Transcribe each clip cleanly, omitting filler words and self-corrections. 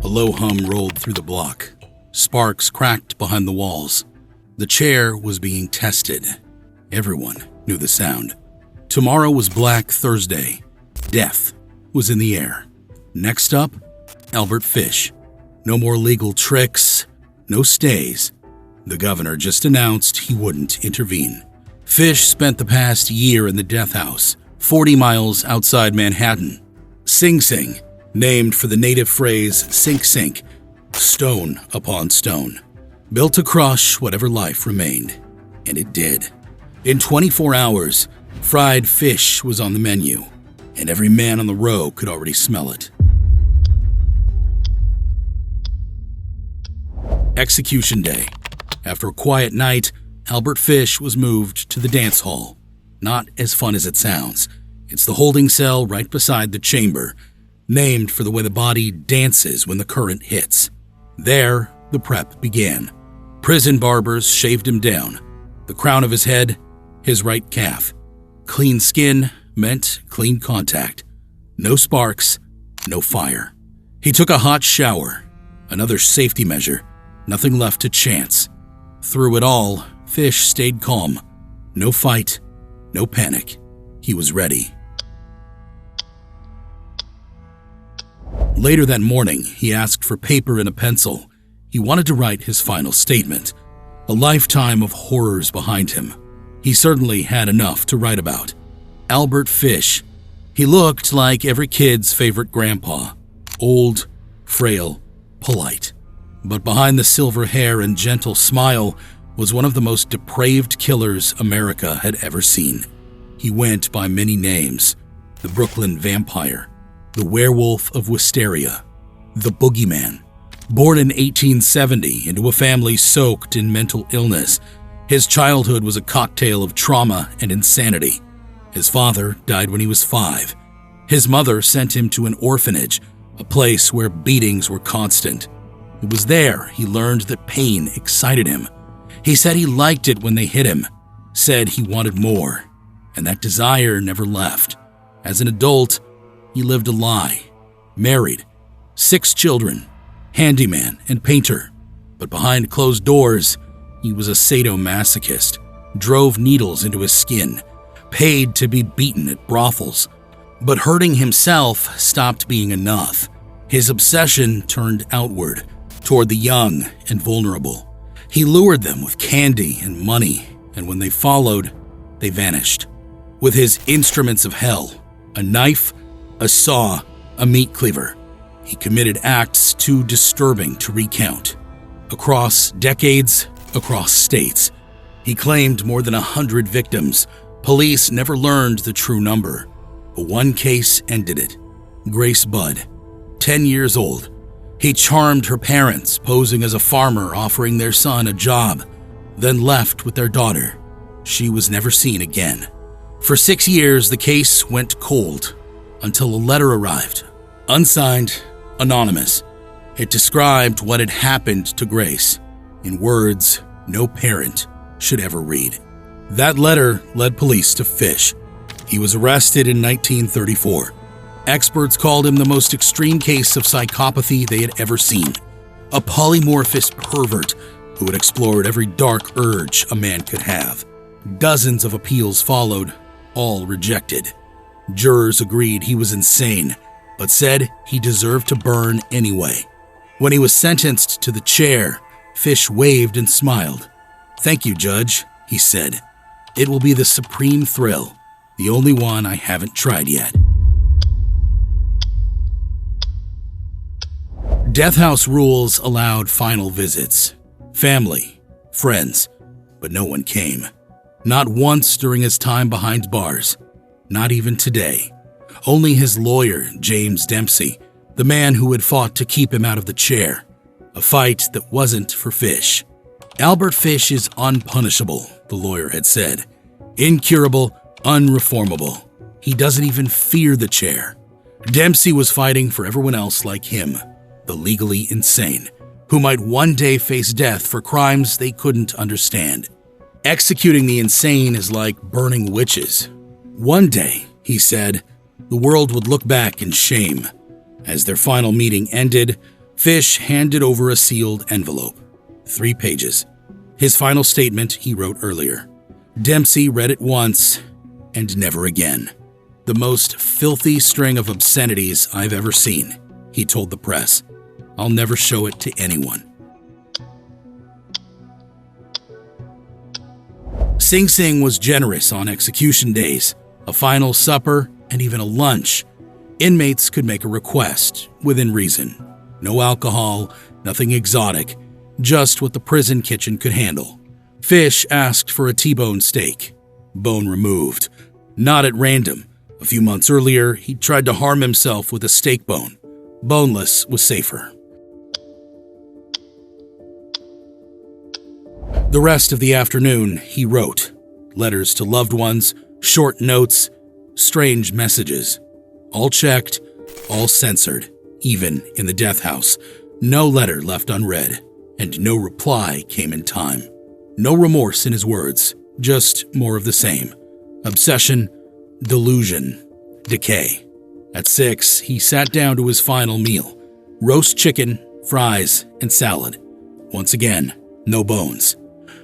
A low hum rolled through the block. Sparks cracked behind the walls. The chair was being tested. Everyone knew the sound. Tomorrow was Black Thursday. Death was in the air. Next up, Albert Fish. No more legal tricks, no stays. The governor just announced he wouldn't intervene. Fish spent the past year in the death house, 40 miles outside Manhattan. Sing Sing, named for the native phrase sink sink, stone upon stone, built to crush whatever life remained. And it did. In 24 hours, fried fish was on the menu, and every man on the row could already smell it. Execution day. After a quiet night, Albert Fish was moved to the dance hall. Not as fun as it sounds. It's the holding cell right beside the chamber, named for the way the body dances when the current hits. There, the prep began. Prison barbers shaved him down. The crown of his head, his right calf. Clean skin meant clean contact. No sparks, no fire. He took a hot shower, another safety measure. Nothing left to chance. Through it all, Fish stayed calm. No fight, no panic. He was ready. Later that morning, he asked for paper and a pencil. He wanted to write his final statement. A lifetime of horrors behind him. He certainly had enough to write about. Albert Fish. He looked like every kid's favorite grandpa. Old, frail, polite. But behind the silver hair and gentle smile was one of the most depraved killers America had ever seen. He went by many names. The Brooklyn Vampire, the Werewolf of Wisteria, the Boogeyman. Born in 1870 into a family soaked in mental illness, his childhood was a cocktail of trauma and insanity. His father died when he was 5. His mother sent him to an orphanage, a place where beatings were constant. It was there he learned that pain excited him. He said he liked it when they hit him, said he wanted more, and that desire never left. As an adult, he lived a lie, married, 6 children, handyman and painter. But behind closed doors, he was a sadomasochist, drove needles into his skin, paid to be beaten at brothels. But hurting himself stopped being enough. His obsession turned outward, toward the young and vulnerable. He lured them with candy and money, and when they followed, they vanished. With his instruments of hell, a knife, a saw, a meat cleaver, he committed acts too disturbing to recount. Across decades, across states, he claimed more than 100 victims. Police never learned the true number, but one case ended it. Grace Budd, 10 years old. He charmed her parents, posing as a farmer offering their son a job, then left with their daughter. She was never seen again. For 6 years, the case went cold, until a letter arrived, unsigned, anonymous. It described what had happened to Grace, in words no parent should ever read. That letter led police to Fish. He was arrested in 1934. Experts called him the most extreme case of psychopathy they had ever seen. A polymorphous pervert who had explored every dark urge a man could have. Dozens of appeals followed, all rejected. Jurors agreed he was insane, but said he deserved to burn anyway. When he was sentenced to the chair, Fish waved and smiled. "Thank you, Judge," he said. "It will be the supreme thrill, the only one I haven't tried yet." Death house rules allowed final visits. Family, friends, but no one came. Not once during his time behind bars. Not even today. Only his lawyer, James Dempsey, the man who had fought to keep him out of the chair. A fight that wasn't for Fish. Albert Fish is unpunishable, the lawyer had said. Incurable, unreformable. He doesn't even fear the chair. Dempsey was fighting for everyone else like him, the legally insane, who might one day face death for crimes they couldn't understand. Executing the insane is like burning witches. One day, he said, the world would look back in shame. As their final meeting ended, Fish handed over a sealed envelope. 3 pages. His final statement he wrote earlier. Dempsey read it once and never again. The most filthy string of obscenities I've ever seen, he told the press. I'll never show it to anyone. Sing Sing was generous on execution days. A final supper and even a lunch. Inmates could make a request, within reason. No alcohol, nothing exotic, just what the prison kitchen could handle. Fish asked for a T-bone steak. Bone removed. Not at random. A few months earlier, he tried to harm himself with a steak bone. Boneless was safer. The rest of the afternoon, he wrote. Letters to loved ones, short notes, strange messages. All checked, all censored, even in the death house. No letter left unread, and no reply came in time. No remorse in his words, just more of the same. Obsession, delusion, decay. At 6, he sat down to his final meal. Roast chicken, fries, and salad. Once again, no bones.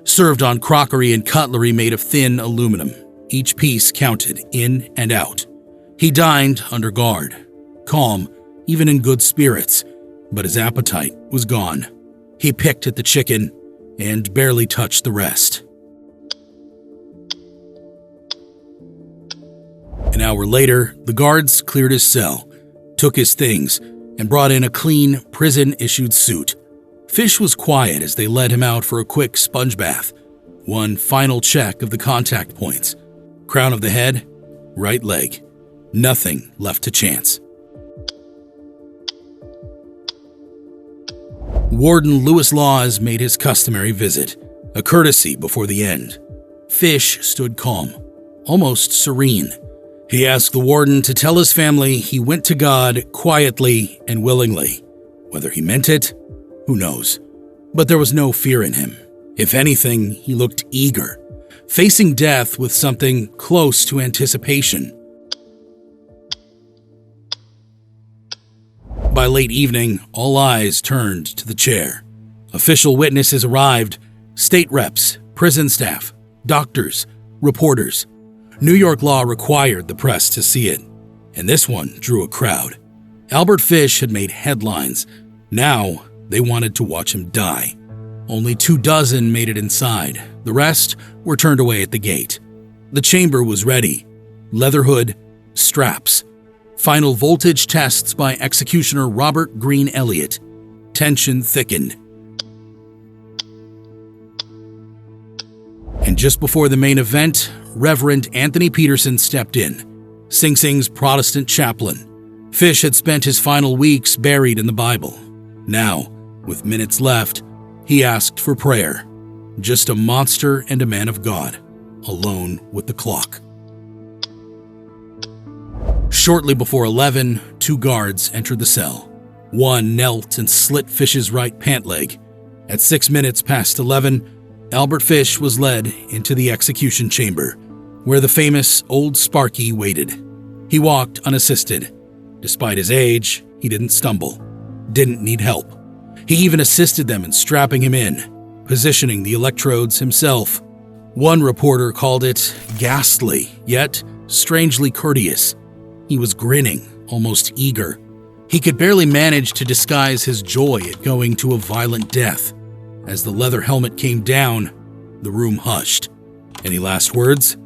Served on crockery and cutlery made of thin aluminum. Each piece counted in and out. He dined under guard, calm, even in good spirits, but his appetite was gone. He picked at the chicken and barely touched the rest. An hour later, the guards cleared his cell, took his things, and brought in a clean, prison-issued suit. Fish was quiet as they led him out for a quick sponge bath. One final check of the contact points. Crown of the head, right leg. Nothing left to chance. Warden Lewis Laws made his customary visit, a courtesy before the end. Fish stood calm, almost serene. He asked the warden to tell his family he went to God quietly and willingly. Whether he meant it, who knows? But there was no fear in him. If anything, he looked eager, facing death with something close to anticipation. By late evening, all eyes turned to the chair. Official witnesses arrived, state reps, prison staff, doctors, reporters. New York law required the press to see it, and this one drew a crowd. Albert Fish had made headlines. Now, they wanted to watch him die. Only 24 made it inside. The rest were turned away at the gate. The chamber was ready. Leather hood, straps. Final voltage tests by executioner Robert Green Elliott. Tension thickened. And just before the main event, Reverend Anthony Peterson stepped in, Sing Sing's Protestant chaplain. Fish had spent his final weeks buried in the Bible. Now, with minutes left, he asked for prayer. Just a monster and a man of God, alone with the clock. Shortly before 11, 2 guards entered the cell. One knelt and slit Fish's right pant leg. At 6 minutes past 11, Albert Fish was led into the execution chamber, where the famous Old Sparky waited. He walked unassisted. Despite his age, he didn't stumble, didn't need help. He even assisted them in strapping him in, positioning the electrodes himself. One reporter called it ghastly, yet strangely courteous. He was grinning, almost eager. He could barely manage to disguise his joy at going to a violent death. As the leather helmet came down, the room hushed. Any last words?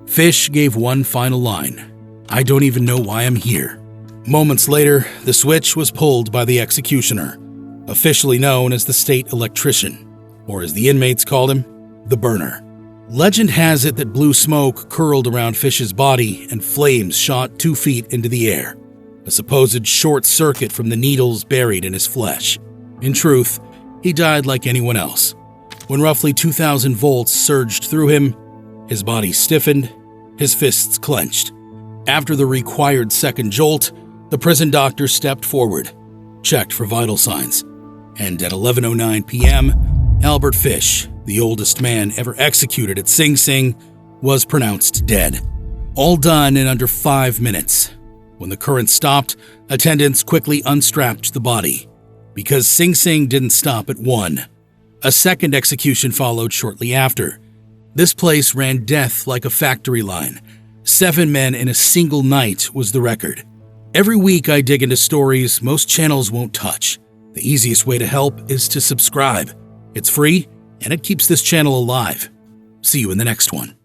Fish gave one final line. I don't even know why I'm here. Moments later, the switch was pulled by the executioner, officially known as the state electrician, or as the inmates called him, the burner. Legend has it that blue smoke curled around Fish's body and flames shot 2 feet into the air, a supposed short circuit from the needles buried in his flesh. In truth, he died like anyone else. When roughly 2,000 volts surged through him, his body stiffened, his fists clenched. After the required second jolt, the prison doctor stepped forward, checked for vital signs, and at 11:09 p.m., Albert Fish, the oldest man ever executed at Sing Sing, was pronounced dead. All done in under 5 minutes. When the current stopped, attendants quickly unstrapped the body. because Sing Sing didn't stop at one. A second execution followed shortly after. This place ran death like a factory line. 7 men in a single night was the record. Every week I dig into stories most channels won't touch. The easiest way to help is to subscribe. It's free, and it keeps this channel alive. See you in the next one.